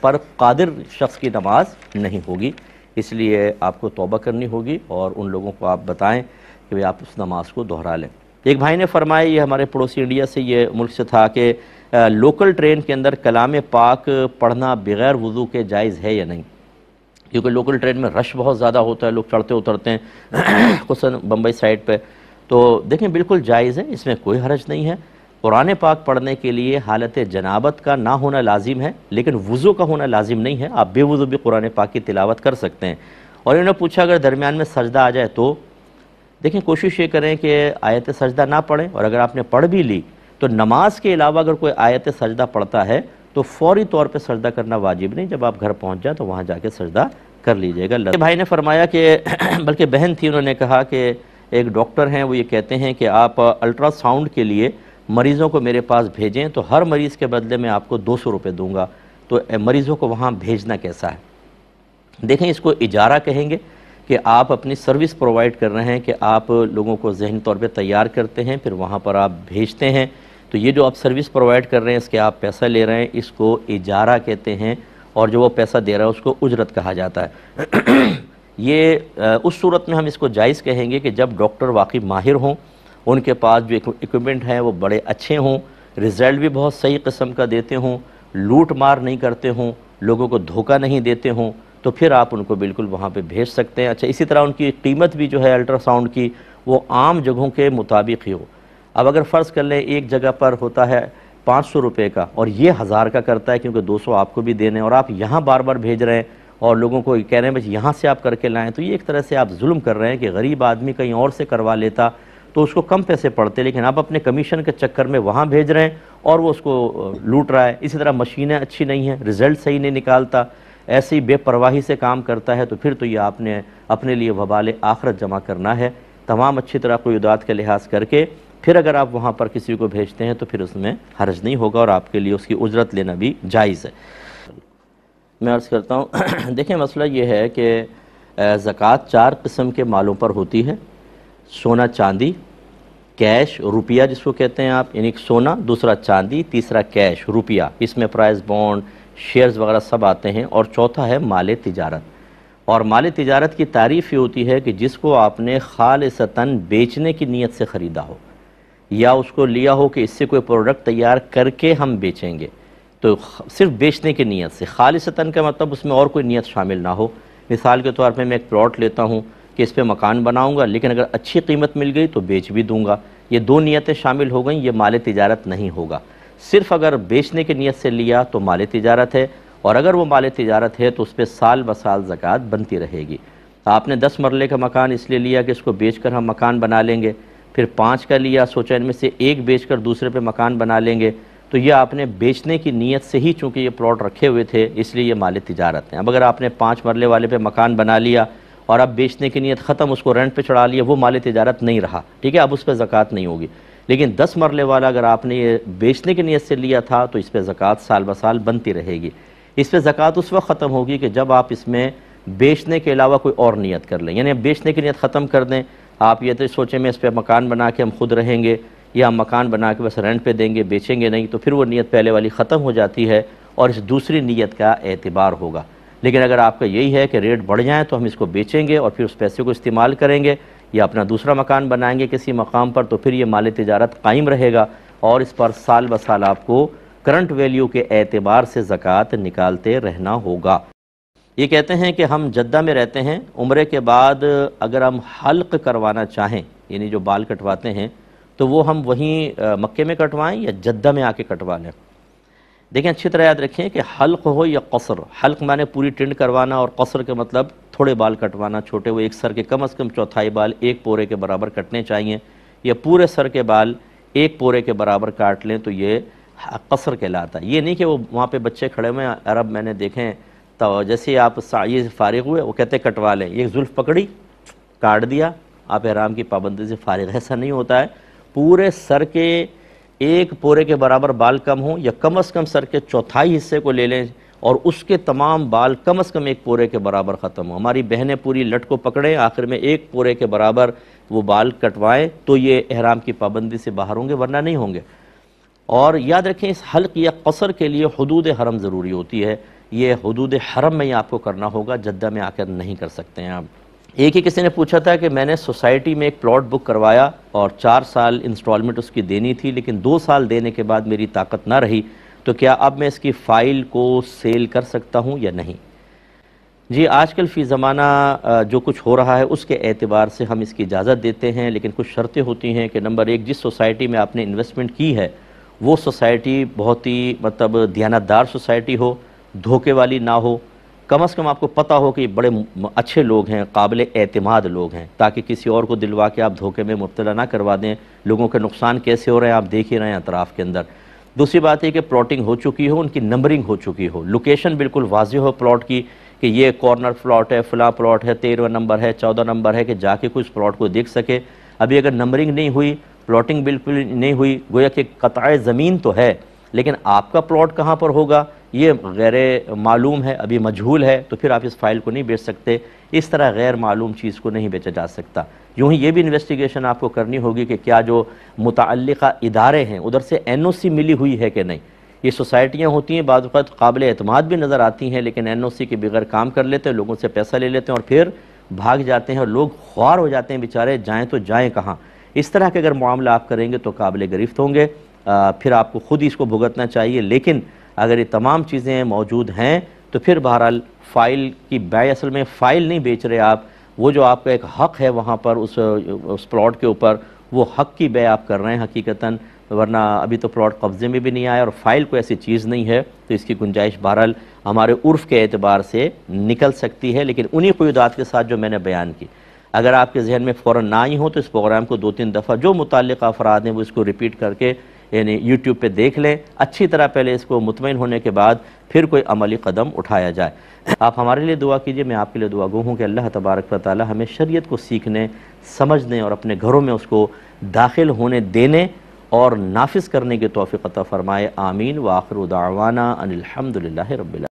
Speaker 1: پر قادر شخص کی نماز نہیں ہوگی، اس لیے آپ کو توبہ کرنی ہوگی اور ان لوگوں کو آپ بتائیں کہ وہ آپ اس نماز کو دہرا لیں۔ ایک بھائی نے فرمایا، یہ ہمارے پڑوسی انڈیا سے یہ ملک سے تھا، کہ لوکل ٹرین کے اندر کلام پاک پڑھنا بغیر وضو کے جائز ہے یا نہیں؟ کیونکہ لوکل ٹرین میں رش بہت زیادہ ہوتا ہے، لوگ چڑھتے اترتے ہیں خصوصاً بمبئی سائڈ پہ، تو دیکھیں بالکل جائز ہے، اس میں کوئی حرج نہیں ہے۔ قرآن پاک پڑھنے کے لیے حالت جنابت کا نہ ہونا لازم ہے، لیکن وضو کا ہونا لازم نہیں ہے، آپ بے وضو بھی قرآن پاک کی تلاوت کر سکتے ہیں۔ اور انہوں نے پوچھا اگر درمیان میں سجدہ آ جائے تو دیکھیں کوشش یہ کریں کہ آیت سجدہ نہ پڑھیں، اور اگر آپ نے پڑھ بھی لی تو نماز کے علاوہ اگر کوئی آیت سجدہ پڑھتا ہے تو فوری طور پہ سجدہ کرنا واجب نہیں، جب آپ گھر پہنچ جائیں تو وہاں جا کے سجدہ کر لیجئے گا۔ بھائی نے فرمایا کہ بلکہ بہن تھی، انہوں نے کہا کہ ایک ڈاکٹر ہیں، وہ یہ کہتے ہیں کہ آپ الٹرا ساؤنڈ کے لیے مریضوں کو میرے پاس بھیجیں تو ہر مریض کے بدلے میں آپ کو 200 روپے دوں گا، تو مریضوں کو وہاں بھیجنا کیسا ہے؟ دیکھیں اس کو اجارہ کہیں گے، کہ آپ اپنی سروس پرووائڈ کر رہے ہیں، کہ آپ لوگوں کو ذہنی طور پہ تیار کرتے ہیں، پھر وہاں پر آپ بھیجتے ہیں، تو یہ جو آپ سروس پرووائڈ کر رہے ہیں، اس کے آپ پیسہ لے رہے ہیں، اس کو اجارہ کہتے ہیں، اور جو وہ پیسہ دے رہا ہے اس کو اجرت کہا جاتا ہے۔ یہ اس صورت میں ہم اس کو جائز کہیں گے کہ جب ڈاکٹر واقعی ماہر ہوں، ان کے پاس جو ایکوپمنٹ ہیں وہ بڑے اچھے ہوں، رزلٹ بھی بہت صحیح قسم کا دیتے ہوں، لوٹ مار نہیں کرتے ہوں، لوگوں کو دھوکہ نہیں دیتے ہوں، تو پھر آپ ان کو بالکل وہاں پہ بھیج سکتے ہیں۔ اچھا اسی طرح ان کی قیمت بھی جو ہے الٹرا ساؤنڈ کی وہ عام جگہوں کے مطابق ہی ہو۔ اب اگر فرض کر لیں ایک جگہ پر ہوتا ہے 500 روپے کا اور یہ 1000 کا کرتا ہے، کیونکہ 200 آپ کو بھی دینے، اور آپ یہاں بار بار بھیج رہے ہیں اور لوگوں کو کہہ رہے ہیں بس یہاں سے آپ کر کے لائیں، تو یہ ایک طرح سے آپ ظلم کر رہے ہیں کہ غریب آدمی کہیں اور سے کروا لیتا تو اس کو کم پیسے پڑتے، لیکن آپ اپنے کمیشن کے چکر میں وہاں بھیج رہے ہیں اور وہ اس کو لوٹ رہا ہے۔ اسی طرح مشینیں اچھی نہیں ہیں، رزلٹ صحیح نہیں نکالتا، ایسی بے پرواہی سے کام کرتا ہے، تو پھر تو یہ آپ نے اپنے لیے وبال آخرت جمع کرنا ہے۔ تمام اچھی طرح قیودات کا لحاظ کر کے پھر اگر آپ وہاں پر کسی کو بھیجتے ہیں تو پھر اس میں حرج نہیں ہوگا، اور آپ کے لیے اس کی اجرت لینا بھی جائز ہے۔ میں عرض کرتا ہوں دیکھیں مسئلہ یہ ہے کہ زکوٰۃ 4 قسم کے مالوں پر ہوتی ہے: سونا چاندی، کیش روپیہ جس کو کہتے ہیں آپ، یعنی سونا، دوسرا چاندی، تیسرا کیش روپیہ، اس میں پرائز بانڈ، شیئرز وغیرہ سب آتے ہیں، اور چوتھا ہے مال تجارت۔ اور مال تجارت کی تعریف یہ ہوتی ہے کہ جس کو آپ نے خالصتاً بیچنے کی نیت سے خریدا ہو، یا اس کو لیا ہو کہ اس سے کوئی پروڈکٹ تیار کر کے ہم بیچیں گے، تو صرف بیچنے کی نیت سے۔ خالصتاً کا مطلب اس میں اور کوئی نیت شامل نہ ہو۔ مثال کے طور پہ میں ایک پلاٹ لیتا ہوں کہ اس پہ مکان بناؤں گا، لیکن اگر اچھی قیمت مل گئی تو بیچ بھی دوں گا، یہ 2 نیتیں شامل ہو گئیں، یہ مال تجارت نہیں ہوگا۔ صرف اگر بیچنے کی نیت سے لیا تو مال تجارت ہے، اور اگر وہ مال تجارت ہے تو اس پہ سال بسال زکوٰۃ بنتی رہے گی۔ آپ نے 10 مرلے کا مکان اس لیے لیا کہ اس کو بیچ کر ہم مکان بنا لیں گے، پھر 5 کا لیا، سوچا ان میں سے ایک بیچ کر دوسرے پہ مکان بنا لیں گے، تو یہ آپ نے بیچنے کی نیت سے ہی، چونکہ یہ پلاٹ رکھے ہوئے تھے اس لیے یہ مال تجارت ہیں۔ اب اگر آپ نے 5 مرلے والے پہ مکان بنا لیا اور اب بیچنے کی نیت ختم، اس کو رینٹ پہ چڑھا لیا، وہ مال تجارت نہیں رہا، ٹھیک ہے، اب اس پہ زکوٰۃ نہیں ہوگی۔ لیکن 10 مرلے والا اگر آپ نے یہ بیچنے کی نیت سے لیا تھا تو اس پہ زکوٰۃ سال بسال بنتی رہے گی۔ اس پہ زکوٰۃ اس وقت ختم ہوگی کہ جب آپ اس میں بیچنے کے علاوہ کوئی اور نیت کر لیں، یعنی بیچنے کی نیت ختم کر دیں، آپ یہ تو سوچیں میں اس پہ مکان بنا کے ہم خود رہیں گے، یا ہم مکان بنا کے بس رینٹ پہ دیں گے، بیچیں گے نہیں، تو پھر وہ نیت پہلے والی ختم ہو جاتی ہے، اور اس دوسری نیت کا اعتبار ہوگا۔ لیکن اگر آپ کا یہی ہے کہ ریٹ بڑھ جائیں تو ہم اس کو بیچیں گے اور پھر اس پیسے کو استعمال کریں گے یا اپنا دوسرا مکان بنائیں گے کسی مقام پر، تو پھر یہ مال تجارت قائم رہے گا اور اس پر سال بہ سال آپ کو کرنٹ ویلیو کے اعتبار سے زکوٰۃ نکالتے رہنا ہوگا۔ یہ کہتے ہیں کہ ہم جدہ میں رہتے ہیں، عمرے کے بعد اگر ہم حلق کروانا چاہیں، یعنی جو بال کٹواتے ہیں، تو وہ ہم وہیں مکے میں کٹوائیں یا جدہ میں آ کے کٹوا لیں؟ دیکھیں اچھی طرح یاد رکھیں کہ حلق ہو یا قصر، حلق مانے پوری ٹنڈ کروانا اور قصر کے مطلب تھوڑے بال کٹوانا، چھوٹے، وہ ایک سر کے کم از کم چوتھائی بال ایک پورے کے برابر کٹنے چاہیے، یا پورے سر کے بال ایک پورے کے برابر کاٹ لیں تو یہ قصر کہلاتا ہے۔ یہ نہیں کہ وہ وہاں پہ بچے کھڑے ہوئے ہیں، عرب میں نے دیکھیں تو جیسے آپ سعی سے فارغ ہوئے وہ کہتے کٹوا لیں، یہ زلف پکڑی کاٹ دیا، آپ احرام کی پابندی سے فارغ ہے، ایسا نہیں ہوتا ہے۔ پورے سر کے ایک پورے کے برابر بال کم ہوں یا کم از کم سر کے چوتھائی حصے کو لے لیں اور اس کے تمام بال کم از کم ایک پورے کے برابر ختم ہوں۔ ہماری بہنیں پوری لٹ کو پکڑیں، آخر میں ایک پورے کے برابر وہ بال کٹوائیں تو یہ احرام کی پابندی سے باہر ہوں گے، ورنہ نہیں ہوں گے۔ اور یاد رکھیں اس حلق یا قصر کے لیے حدود حرم ضروری ہوتی ہے، یہ حدود حرم میں ہی آپ کو کرنا ہوگا، جدہ میں آ کر نہیں کر سکتے ہیں آپ۔ ایک ہی کسی نے پوچھا تھا کہ میں نے سوسائٹی میں ایک پلاٹ بک کروایا اور 4 سال انسٹالمنٹ اس کی دینی تھی، لیکن 2 سال دینے کے بعد میری طاقت نہ رہی، تو کیا اب میں اس کی فائل کو سیل کر سکتا ہوں یا نہیں؟ جی آج کل فی زمانہ جو کچھ ہو رہا ہے اس کے اعتبار سے ہم اس کی اجازت دیتے ہیں، لیکن کچھ شرطیں ہوتی ہیں کہ نمبر 1 جس سوسائٹی میں آپ نے انویسٹمنٹ کی ہے وہ سوسائٹی بہت ہی دیانتدار سوسائٹی ہو، دھوکے والی نہ ہو، کم از کم آپ کو پتہ ہو کہ یہ بڑے اچھے لوگ ہیں، قابل اعتماد لوگ ہیں، تاکہ کسی اور کو دلوا کے آپ دھوکے میں مبتلا نہ کروا دیں۔ لوگوں کے نقصان کیسے ہو رہے ہیں آپ دیکھ ہی رہے ہیں اطراف کے اندر۔ دوسری بات یہ کہ پلاٹنگ ہو چکی ہو، ان کی نمبرنگ ہو چکی ہو، لوکیشن بالکل واضح ہو پلاٹ کی کہ یہ کارنر پلاٹ ہے، فلاں پلاٹ ہے، 13واں نمبر ہے، 14 نمبر ہے، کہ جا کے کوئی اس پلاٹ کو دیکھ سکے۔ ابھی اگر نمبرنگ نہیں ہوئی، پلاٹنگ بالکل نہیں ہوئی، گویا کہ قطع زمین تو ہے لیکن آپ کا پلاٹ کہاں پر ہوگا یہ غیر معلوم ہے، ابھی مجہول ہے، تو پھر آپ اس فائل کو نہیں بیچ سکتے۔ اس طرح غیر معلوم چیز کو نہیں بیچا جا سکتا۔ یوں ہی یہ بھی انویسٹیگیشن آپ کو کرنی ہوگی کہ کیا جو متعلقہ ادارے ہیں ادھر سے NOC ملی ہوئی ہے کہ نہیں۔ یہ سوسائٹیاں ہوتی ہیں بعض اوقات قابل اعتماد بھی نظر آتی ہیں، لیکن NOC کے بغیر کام کر لیتے ہیں، لوگوں سے پیسہ لے لیتے ہیں اور پھر بھاگ جاتے ہیں اور لوگ خوار ہو جاتے ہیں بیچارے، جائیں تو جائیں کہاں۔ اس طرح کے اگر معاملہ آپ کریں گے تو قابل گرفت ہوں گے، پھر آپ کو خود ہی اس کو بھگتنا چاہیے۔ لیکن اگر یہ تمام چیزیں موجود ہیں تو پھر بہرحال فائل کی بیع، اصل میں فائل نہیں بیچ رہے آپ، وہ جو آپ کا ایک حق ہے وہاں پر اس پلاٹ کے اوپر، وہ حق کی بیع آپ کر رہے ہیں حقیقتاً، ورنہ ابھی تو پلاٹ قبضے میں بھی نہیں آیا اور فائل کوئی ایسی چیز نہیں ہے، تو اس کی گنجائش بہرحال ہمارے عرف کے اعتبار سے نکل سکتی ہے، لیکن انہی قیودات کے ساتھ جو میں نے بیان کی۔ اگر آپ کے ذہن میں فوراً نہ آئی ہو تو اس پروگرام کو 2-3 دفعہ جو متعلقہ افراد ہیں وہ اس کو ریپیٹ کر کے یعنی یوٹیوب پہ دیکھ لیں اچھی طرح، پہلے اس کو مطمئن ہونے کے بعد پھر کوئی عملی قدم اٹھایا جائے۔ آپ ہمارے لیے دعا کیجئے، میں آپ کے لیے دعا گو ہوں کہ اللہ تبارک و تعالی ہمیں شریعت کو سیکھنے، سمجھنے اور اپنے گھروں میں اس کو داخل ہونے دینے اور نافذ کرنے کی توفیق عطا فرمائے۔ آمین۔ وآخر دعوانا ان الحمدللہ رب العالمین۔